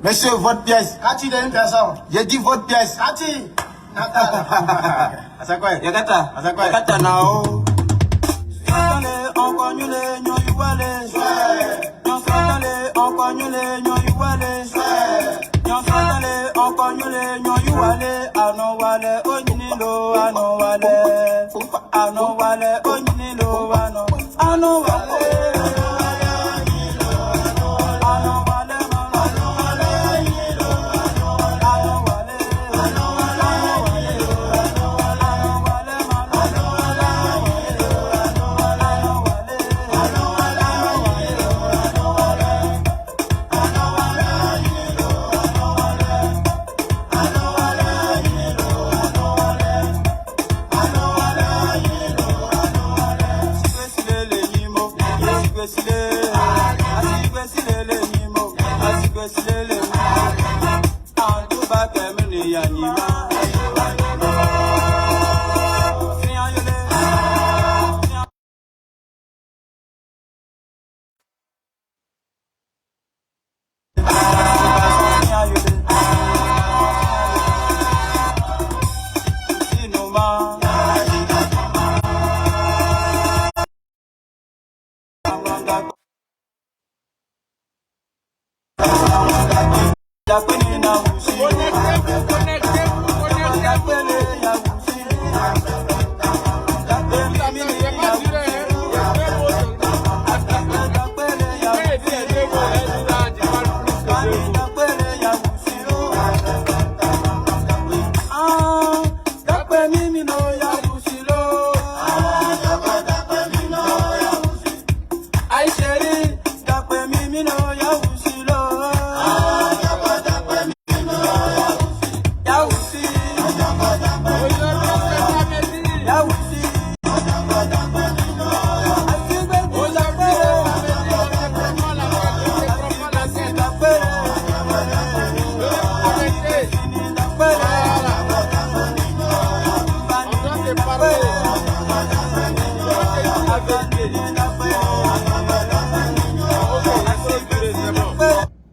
Monsieur, votre pièce. Kati de une personne. J'ai dit votre pièce. Kati. Natala. Asakwe. Yakata. Asakwe. Yakata nao. Santale, okwanyule, nyoyuwale. Santale, okwanyule, nyoyuwale. Santale, okwanyule, nyoyuwale. Anowale, onyinilo, anowale. Anowale, onyinilo, anowale.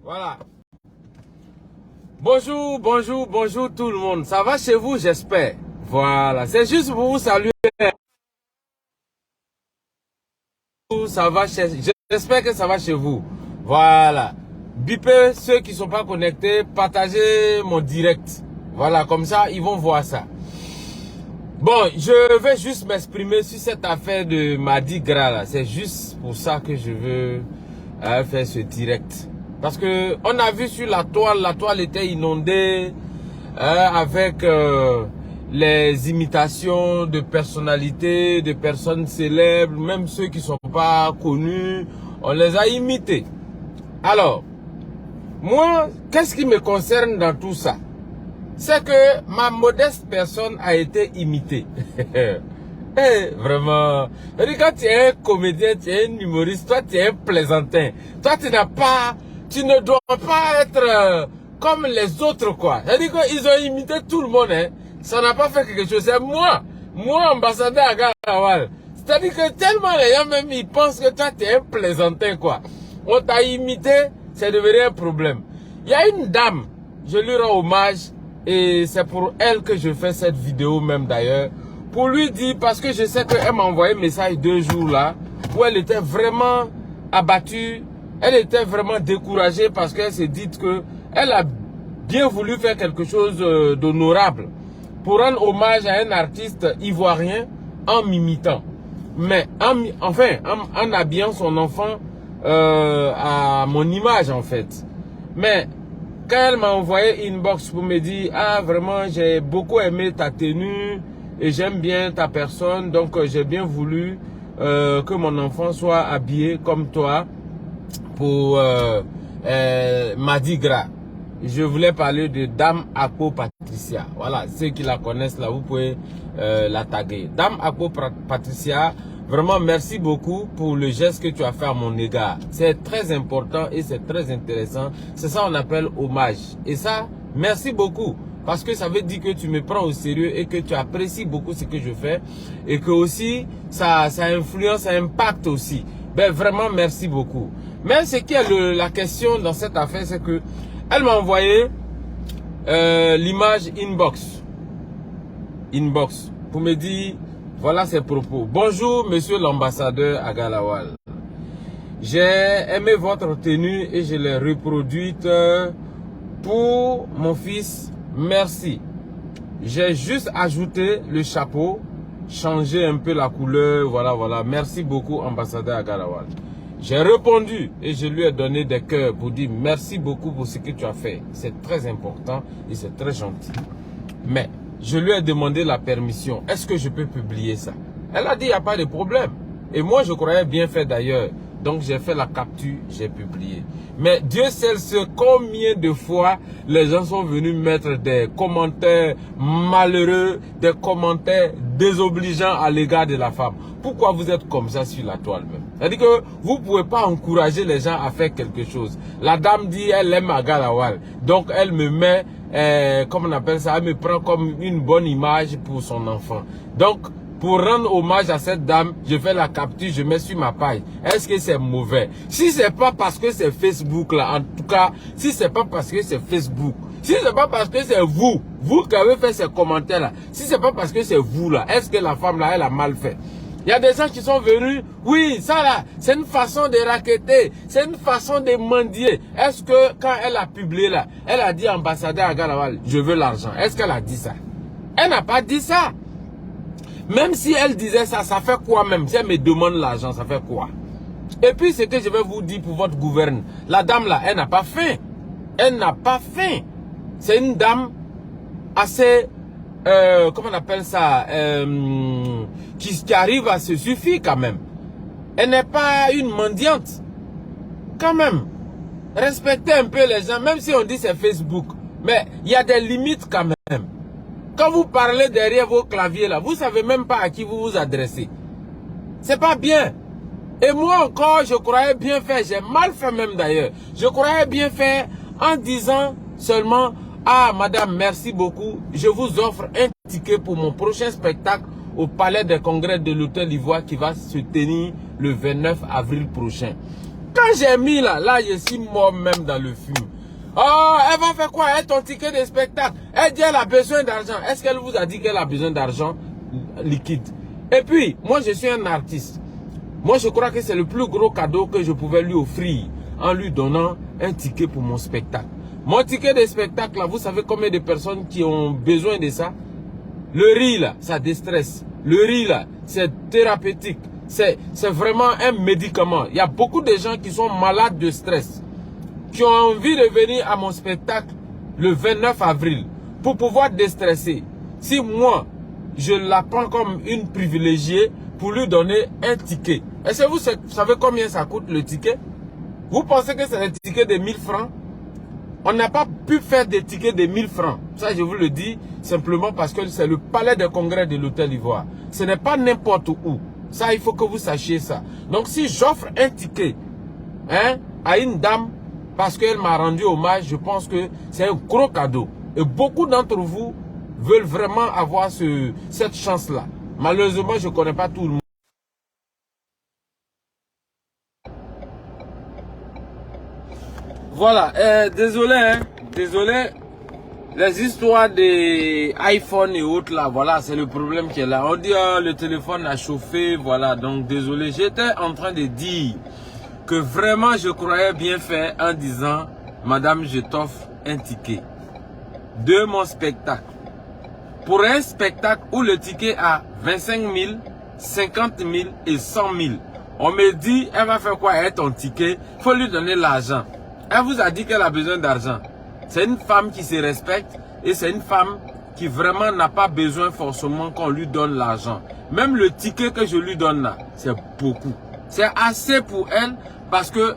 Voilà. Bonjour tout le monde. Ça va chez vous, j'espère. Voilà, c'est juste pour vous saluer. Ça va j'espère que ça va chez vous. Voilà. Bipez ceux qui ne sont pas connectés, partagez mon direct. Voilà, comme ça, ils vont voir ça. Bon, je vais juste m'exprimer sur cette affaire de Mardi Gras là. C'est juste pour ça que je veux faire ce direct. Parce que on a vu sur la toile était inondée avec les imitations de personnalités, de personnes célèbres, même ceux qui ne sont pas connus, on les a imités. Alors, moi, qu'est-ce qui me concerne dans tout ça? C'est que ma modeste personne a été imitée. Vraiment. Quand tu es un comédien, tu es un humoriste, toi tu es un plaisantin. Toi tu ne dois pas être comme les autres quoi. C'est-à-dire qu'ils ont imité tout le monde. Hein. Ça n'a pas fait quelque chose. C'est moi ambassadeur à Garawal. C'est-à-dire que tellement les gens même ils pensent que toi tu es un plaisantin quoi. On t'a imité, c'est devenu un problème. Il y a une dame, je lui rends hommage. Et c'est pour elle que je fais cette vidéo même d'ailleurs. Pour lui dire, parce que je sais qu'elle m'a envoyé un message 2 jours là, où elle était vraiment abattue, elle était vraiment découragée parce qu'elle s'est dit que elle a bien voulu faire quelque chose d'honorable. Pour rendre hommage à un artiste ivoirien en m'imitant. Mais en habillant son enfant à mon image en fait. Mais quand elle m'a envoyé inbox pour me dire « Ah, vraiment, j'ai beaucoup aimé ta tenue et j'aime bien ta personne. Donc, j'ai bien voulu que mon enfant soit habillé comme toi pour Mardi Gras. » Je voulais parler de Dame Akpo Patricia. Voilà, ceux qui la connaissent là, vous pouvez la taguer. Dame Akpo Patricia, vraiment merci beaucoup pour le geste que tu as fait à mon égard. C'est très important et c'est très intéressant. C'est ça qu'on appelle hommage. Et ça, merci beaucoup. Parce que ça veut dire que tu me prends au sérieux et que tu apprécies beaucoup ce que je fais. Et que aussi, ça influence, ça impacte aussi. Ben vraiment, merci beaucoup. Mais ce qui est la question dans cette affaire, c'est que Elle m'a envoyé l'image inbox pour me dire, voilà ses propos. Bonjour monsieur l'ambassadeur Agalawal. J'ai aimé votre tenue et je l'ai reproduite pour mon fils. Merci. J'ai juste ajouté le chapeau, changé un peu la couleur. Voilà. Merci beaucoup ambassadeur Agalawal. J'ai répondu et je lui ai donné des cœurs pour dire merci beaucoup pour ce que tu as fait. C'est très important et c'est très gentil. Mais je lui ai demandé la permission. Est-ce que je peux publier ça? Elle a dit il n'y a pas de problème. Et moi je croyais bien fait d'ailleurs. Donc j'ai fait la capture, j'ai publié. Mais Dieu sait combien de fois les gens sont venus mettre des commentaires malheureux, des commentaires désobligeants à l'égard de la femme. Pourquoi vous êtes comme ça sur la toile même? C'est-à-dire que vous ne pouvez pas encourager les gens à faire quelque chose. La dame dit elle aime Agalawal. Donc elle me met, comment on appelle ça, elle me prend comme une bonne image pour son enfant. Donc pour rendre hommage à cette dame, je fais la capture, je mets sur ma page. Est-ce que c'est mauvais? Si c'est pas parce que c'est Facebook là, en tout cas, si c'est pas parce que c'est Facebook, si c'est pas parce que c'est vous qui avez fait ces commentaires là, si c'est pas parce que c'est vous là, est-ce que la femme là, elle a mal fait? Il y a des gens qui sont venus, oui, ça là, c'est une façon de raqueter, c'est une façon de mendier. Est-ce que quand elle a publié là, elle a dit ambassadeur Agalawal, je veux l'argent. Est-ce qu'elle a dit ça? Elle n'a pas dit ça. Même si elle disait ça, ça fait quoi même? Si elle me demande l'argent, ça fait quoi? Et puis, ce que je vais vous dire pour votre gouverne, la dame là, elle n'a pas faim. Elle n'a pas faim. C'est une dame assez, comment on appelle ça, qui arrive à se suffire quand même. Elle n'est pas une mendiante. Quand même. Respectez un peu les gens, même si on dit c'est Facebook. Mais il y a des limites quand même. Quand vous parlez derrière vos claviers là, vous savez même pas à qui vous vous adressez. C'est pas bien. Et moi encore, je croyais bien faire, j'ai mal fait même d'ailleurs. Je croyais bien faire en disant seulement, ah madame, merci beaucoup, je vous offre un ticket pour mon prochain spectacle au Palais des Congrès de l'Hôtel Ivoire qui va se tenir le 29 avril prochain. Quand j'ai mis là, je suis mort même dans le film. Oh, elle va faire quoi? Elle ton ticket de spectacle. Elle dit qu'elle a besoin d'argent. Est-ce qu'elle vous a dit qu'elle a besoin d'argent liquide? Et puis, moi je suis un artiste. Moi je crois que c'est le plus gros cadeau que je pouvais lui offrir en lui donnant un ticket pour mon spectacle. Mon ticket de spectacle là, vous savez combien de personnes qui ont besoin de ça? Le riz là, ça déstresse. Le riz là, c'est thérapeutique. C'est vraiment un médicament. Il y a beaucoup de gens qui sont malades de stress, qui ont envie de venir à mon spectacle le 29 avril pour pouvoir déstresser. Si moi, je la prends comme une privilégiée pour lui donner un ticket. Est-ce que vous savez combien ça coûte le ticket? Vous pensez que c'est un ticket de 1000 francs? On n'a pas pu faire des tickets de 1000 francs. Ça, je vous le dis simplement parce que c'est le Palais des Congrès de l'Hôtel Ivoire. Ce n'est pas n'importe où. Ça, il faut que vous sachiez ça. Donc, si j'offre un ticket à une dame, parce qu'elle m'a rendu hommage, je pense que c'est un gros cadeau. Et beaucoup d'entre vous veulent vraiment avoir cette chance-là. Malheureusement, je ne connais pas tout le monde. Voilà, désolé, désolé. Les histoires des iPhone et autres là, voilà, c'est le problème qui est là. On dit, le téléphone a chauffé, voilà, donc désolé. J'étais en train de dire que vraiment je croyais bien faire en disant, madame, je t'offre un ticket de mon spectacle. Pour un spectacle où le ticket a 25 000, 50 000 et 100 000. On me dit, elle va faire quoi avec ton ticket? Il faut lui donner l'argent. Elle vous a dit qu'elle a besoin d'argent. C'est une femme qui se respecte et c'est une femme qui vraiment n'a pas besoin forcément qu'on lui donne l'argent. Même le ticket que je lui donne là, c'est beaucoup. C'est assez pour elle parce que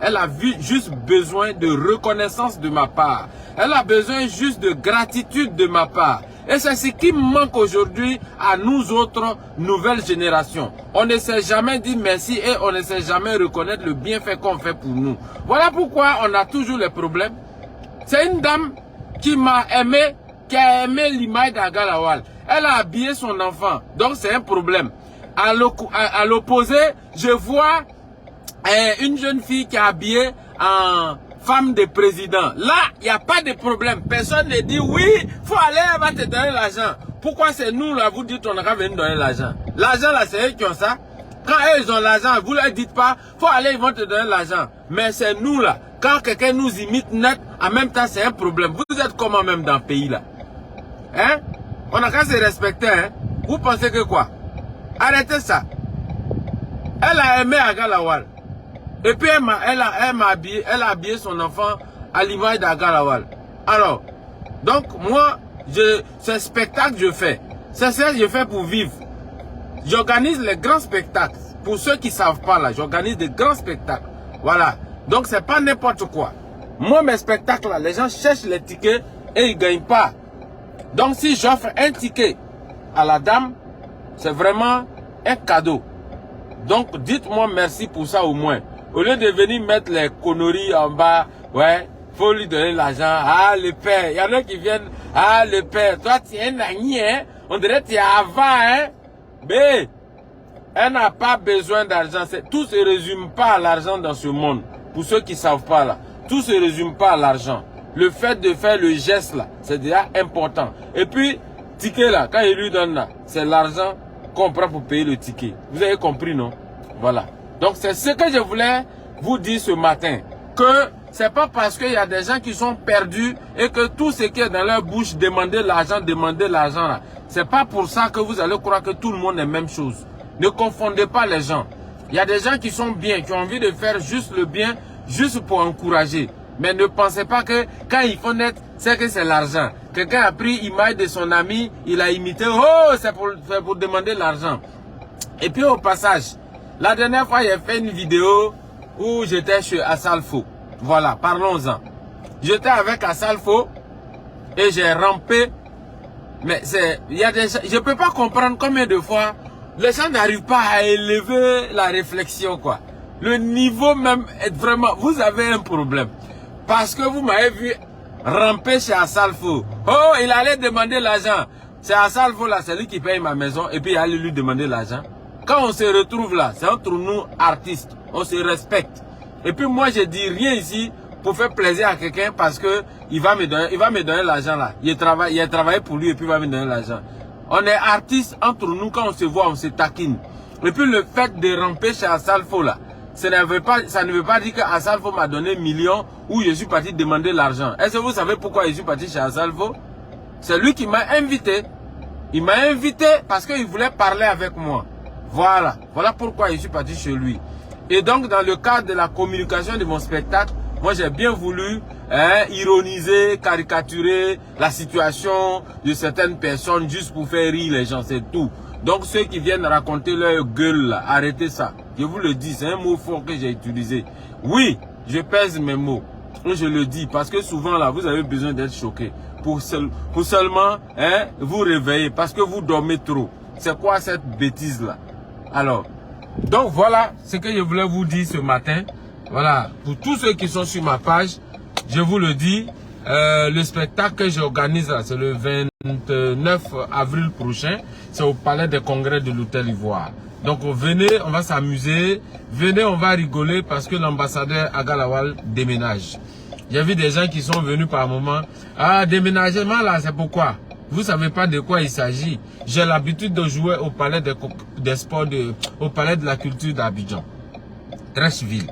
elle a juste besoin de reconnaissance de ma part. Elle a besoin juste de gratitude de ma part. Et c'est ce qui manque aujourd'hui à nous autres nouvelles générations. On ne sait jamais dire merci et on ne sait jamais reconnaître le bienfait qu'on fait pour nous. Voilà pourquoi on a toujours les problèmes. C'est une dame qui m'a aimé, qui a aimé l'image d'Agalawal. Elle a habillé son enfant, donc c'est un problème. À l'opposé, je vois une jeune fille qui est habillée en femme de président. Là, il n'y a pas de problème. Personne ne dit oui, faut aller, elle va te donner l'argent. Pourquoi c'est nous là, vous dites on va venir donner l'argent? L'argent là, c'est eux qui ont ça. Quand eux ils ont l'argent, vous leur dites pas, faut aller, ils vont te donner l'argent. Mais c'est nous là. Quand quelqu'un nous imite net, en même temps c'est un problème. Vous êtes comment même dans le pays là? Hein? On a qu'à se respecter, hein? Vous pensez que quoi? Arrêtez ça. Elle a aimé Agalawal. Et puis elle a habillé son enfant à l'image d'Agalawal. Alors, donc moi, ce spectacle je fais. C'est ça que je fais pour vivre. J'organise les grands spectacles. Pour ceux qui ne savent pas là, j'organise des grands spectacles. Voilà. Donc c'est pas n'importe quoi. Moi mes spectacles là, les gens cherchent les tickets et ils ne gagnent pas. Donc si j'offre un ticket à la dame, c'est vraiment un cadeau. Donc dites-moi merci pour ça au moins. Au lieu de venir mettre les conneries en bas, ouais, faut lui donner l'argent. Ah le père, il y en a qui viennent, ah le père, toi tu es un ami, hein, on dirait que tu es avant, hein. Mais elle n'a pas besoin d'argent. Tout ne se résume pas à l'argent dans ce monde. Pour ceux qui ne savent pas là, tout ne se résume pas à l'argent. Le fait de faire le geste là, c'est déjà important. Et puis, ticket là, quand il lui donne là, c'est l'argent qu'on prend pour payer le ticket. Vous avez compris, non? Voilà. Donc c'est ce que je voulais vous dire ce matin. Que c'est pas parce qu'il y a des gens qui sont perdus et que tout ce qui est dans leur bouche, demander l'argent là. C'est pas pour ça que vous allez croire que tout le monde est la même chose. Ne confondez pas les gens. Il y a des gens qui sont bien, qui ont envie de faire juste le bien, juste pour encourager. Mais ne pensez pas que quand ils font net, c'est que c'est l'argent. Quelqu'un a pris l'image de son ami, il a imité, oh, c'est pour demander l'argent. Et puis au passage, la dernière fois, j'ai fait une vidéo où j'étais chez Assalfo. Voilà, parlons-en. J'étais avec Assalfo et j'ai rampé. Mais il y a des gens, je ne peux pas comprendre combien de fois les gens n'arrivent pas à élever la réflexion, quoi. Le niveau même est vraiment, vous avez un problème. Parce que vous m'avez vu ramper chez Assalfo. Oh, il allait demander l'argent. C'est Assalfo là, c'est lui qui paye ma maison et puis il allait lui demander l'argent. Quand on se retrouve là, c'est entre nous artistes, on se respecte. Et puis moi je dis rien ici pour faire plaisir à quelqu'un parce que il va me donner l'argent là. Il a travaillé pour lui et puis il va me donner l'argent. On est artistes entre nous, quand on se voit, on se taquine. Et puis le fait de ramper chez Assalfo là, ça ne veut pas dire que Assalfo m'a donné millions ou je suis parti demander l'argent. Est-ce que vous savez pourquoi je suis parti chez Assalfo? C'est lui qui m'a invité. Il m'a invité parce qu'il voulait parler avec moi. Voilà. Voilà pourquoi je suis parti chez lui. Et donc dans le cadre de la communication de mon spectacle, moi j'ai bien voulu ironiser, caricaturer la situation de certaines personnes juste pour faire rire les gens, c'est tout. Donc ceux qui viennent raconter leur gueule là, arrêtez ça. Je vous le dis, c'est un mot fort que j'ai utilisé. Oui, je pèse mes mots. Je le dis parce que souvent là, vous avez besoin d'être choqué. Pour seulement vous réveiller parce que vous dormez trop. C'est quoi cette bêtise là? Alors, donc voilà ce que je voulais vous dire ce matin. Voilà, pour tous ceux qui sont sur ma page, je vous le dis, le spectacle que j'organise là, c'est le 29 avril prochain. C'est au Palais des Congrès de l'Hôtel Ivoire. Donc venez, on va s'amuser. Venez, on va rigoler parce que l'ambassadeur Agalawal déménage. J'ai vu des gens qui sont venus par moment. Ah, déménagement là, c'est pourquoi? Vous savez pas de quoi il s'agit. J'ai l'habitude de jouer au Palais des Sports, au Palais de la Culture d'Abidjan. Trècheville.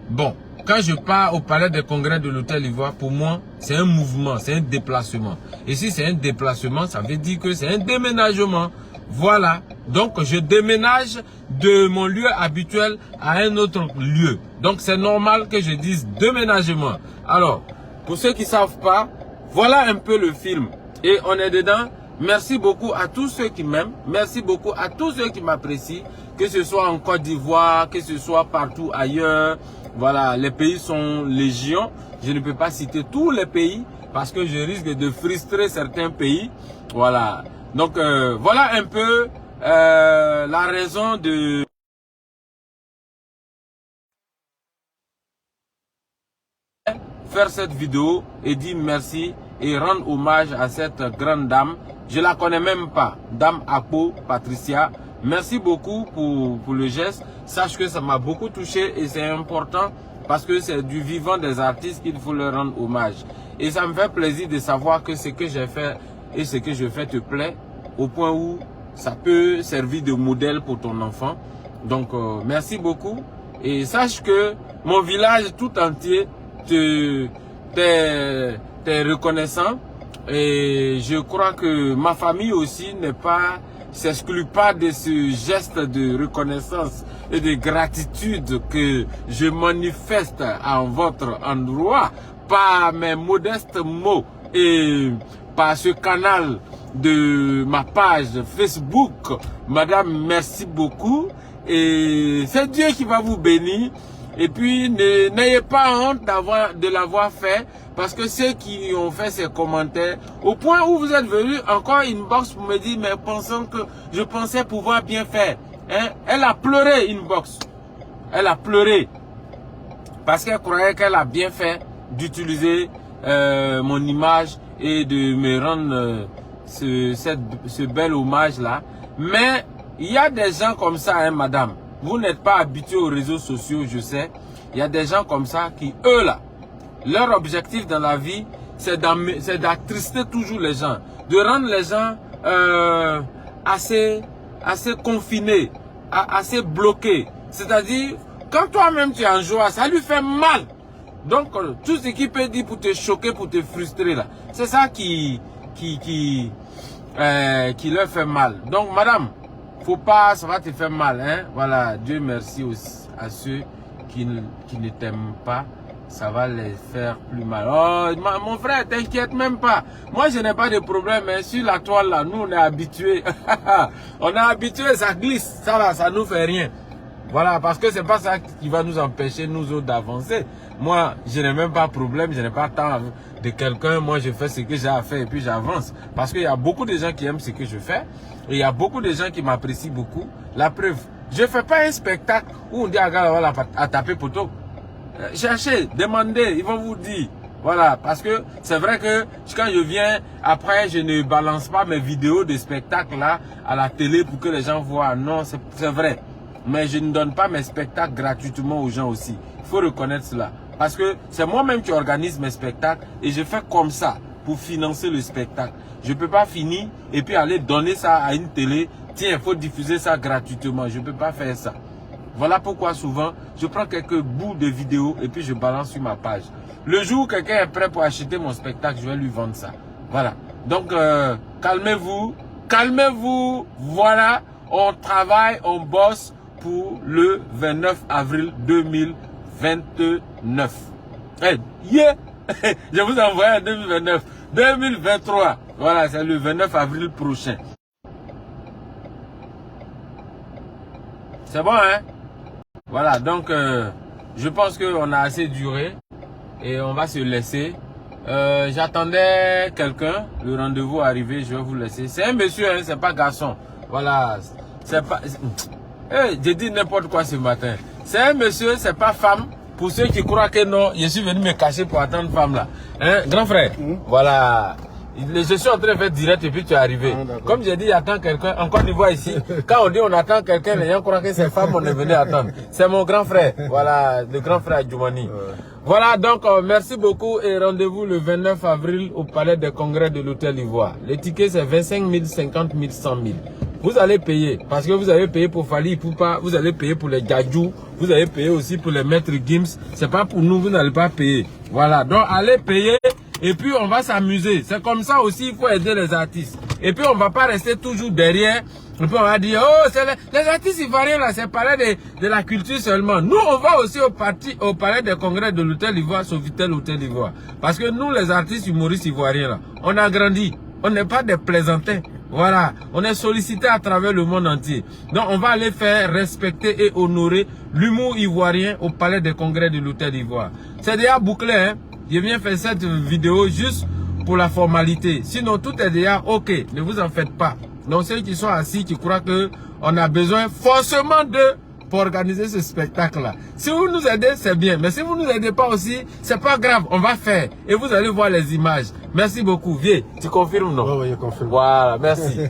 Bon, quand je pars au Palais des Congrès de l'Hôtel Ivoire, pour moi, c'est un mouvement, c'est un déplacement. Et si c'est un déplacement, ça veut dire que c'est un déménagement. Voilà. Donc, je déménage de mon lieu habituel à un autre lieu. Donc, c'est normal que je dise déménagement. Alors, pour ceux qui ne savent pas, voilà un peu le film. Et on est dedans. Merci beaucoup à tous ceux qui m'aiment. Merci beaucoup à tous ceux qui m'apprécient. Que ce soit en Côte d'Ivoire, que ce soit partout ailleurs. Voilà, les pays sont légion. Je ne peux pas citer tous les pays parce que je risque de frustrer certains pays. Voilà. Donc, voilà un peu la raison de... faire cette vidéo et dire merci et rendre hommage à cette grande dame. Je la connais même pas, Dame Akpo Patricia. Merci beaucoup pour le geste. Sache que ça m'a beaucoup touché et c'est important parce que c'est du vivant des artistes qu'il faut leur rendre hommage. Et ça me fait plaisir de savoir que ce que j'ai fait et ce que je fais te plaît, au point où ça peut servir de modèle pour ton enfant. Donc, merci beaucoup. Et sache que mon village tout entier t'est reconnaissant. Et je crois que ma famille aussi s'exclut pas de ce geste de reconnaissance et de gratitude que je manifeste en votre endroit par mes modestes mots et par ce canal de ma page Facebook. Madame, merci beaucoup. Et c'est Dieu qui va vous bénir. Et puis, n'ayez pas honte de l'avoir fait. Parce que ceux qui ont fait ces commentaires, au point où vous êtes venu encore inbox pour me dire, mais pensant que je pensais pouvoir bien faire. Hein? Elle a pleuré inbox. Elle a pleuré. Parce qu'elle croyait qu'elle a bien fait d'utiliser mon image et de me rendre ce bel hommage-là. Mais il y a des gens comme ça, hein, madame. Vous n'êtes pas habitué aux réseaux sociaux, je sais. Il y a des gens comme ça qui, eux là, leur objectif dans la vie, c'est d'attrister toujours les gens. De rendre les gens assez confinés, assez bloqués. C'est-à-dire, quand toi-même tu es en joie, ça lui fait mal. Donc, tout ce qu'il peut dire pour te choquer, pour te frustrer là, c'est ça qui leur fait mal. Donc, madame, faut pas, ça va te faire mal, hein. Voilà, Dieu merci aussi à ceux qui ne t'aiment pas. Ça va les faire plus mal. Oh, mon frère, t'inquiète même pas. Moi, je n'ai pas de problème. Hein. Sur la toile, là, nous, on est habitués. On est habitués, ça glisse. Ça, là, ça nous fait rien. Voilà, parce que c'est pas ça qui va nous empêcher, nous autres, d'avancer. Moi, je n'ai même pas de problème. Je n'ai pas tant de quelqu'un. Moi, je fais ce que j'ai à faire et puis j'avance. Parce qu'il y a beaucoup de gens qui aiment ce que je fais. Et il y a beaucoup de gens qui m'apprécient beaucoup. La preuve, je fais pas un spectacle où on dit à taper poteau. Cherchez, demandez, ils vont vous dire. Voilà, parce que c'est vrai que quand je viens, après, je ne balance pas mes vidéos de spectacle là à la télé pour que les gens voient. Non, c'est vrai. Mais je ne donne pas mes spectacles gratuitement aux gens aussi. Il faut reconnaître cela. Parce que c'est moi-même qui organise mes spectacles et je fais comme ça pour financer le spectacle. Je ne peux pas finir et puis aller donner ça à une télé. Tiens, il faut diffuser ça gratuitement. Je ne peux pas faire ça. Voilà pourquoi souvent, je prends quelques bouts de vidéos et puis je balance sur ma page. Le jour où quelqu'un est prêt pour acheter mon spectacle, je vais lui vendre ça. Voilà. Donc, calmez-vous. Calmez-vous. Voilà. On travaille, on bosse pour le 29 avril 2029. Hey, yeah. Je vous envoie en 2029. 2023. Voilà, c'est le 29 avril prochain. C'est bon, hein? Voilà, donc je pense qu'on a assez duré et on va se laisser. J'attendais quelqu'un, le rendez-vous arrivé, je vais vous laisser. C'est un monsieur, hein, c'est pas garçon. Voilà, c'est pas... Hey, j'ai dit n'importe quoi ce matin. C'est un monsieur, c'est pas femme. Pour ceux qui croient que non, je suis venu me cacher pour attendre femme là. Hein, grand frère, voilà. Je suis en train de faire direct et puis tu es arrivé. Comme j'ai dit, j'attends quelqu'un. En Côte d'Ivoire ici, quand on dit on attend quelqu'un, les gens croient que c'est femme, on est venu attendre. C'est mon grand frère. Voilà, le grand frère Djoumani. Voilà, donc merci beaucoup et rendez-vous le 29 avril au Palais des Congrès de l'Hôtel Ivoire. Le ticket c'est 25 000, 50 000, 100 000. Vous allez payer, parce que vous avez payé pour Fali Ipupa, vous allez payer pour les Djadjou, vous allez payer aussi pour les maîtres Gims. C'est pas pour nous, vous n'allez pas payer. Voilà, donc allez payer. Et puis on va s'amuser. C'est comme ça aussi, il faut aider les artistes. Et puis on va pas rester toujours derrière. Et puis on va dire, oh, c'est les artistes ivoiriens là, c'est parler de la culture seulement. Nous, on va aussi au palais des congrès de l'Hôtel Ivoire, Sofitel Hôtel Ivoire. Parce que nous, les artistes humoristes ivoiriens là, on a grandi. On n'est pas des plaisantins. Voilà, on est sollicité à travers le monde entier. Donc on va aller faire respecter et honorer l'humour ivoirien au palais des congrès de l'Hôtel Ivoire. C'est déjà bouclé, hein. Je viens faire cette vidéo juste pour la formalité. Sinon, tout est déjà ok. Ne vous en faites pas. Donc, ceux qui sont assis, qui croient qu'on a besoin forcément d'eux pour organiser ce spectacle-là. Si vous nous aidez, c'est bien. Mais si vous ne nous aidez pas aussi, c'est pas grave. On va faire. Et vous allez voir les images. Merci beaucoup. Viens, tu confirmes, non? Oui, je confirme. Voilà, merci.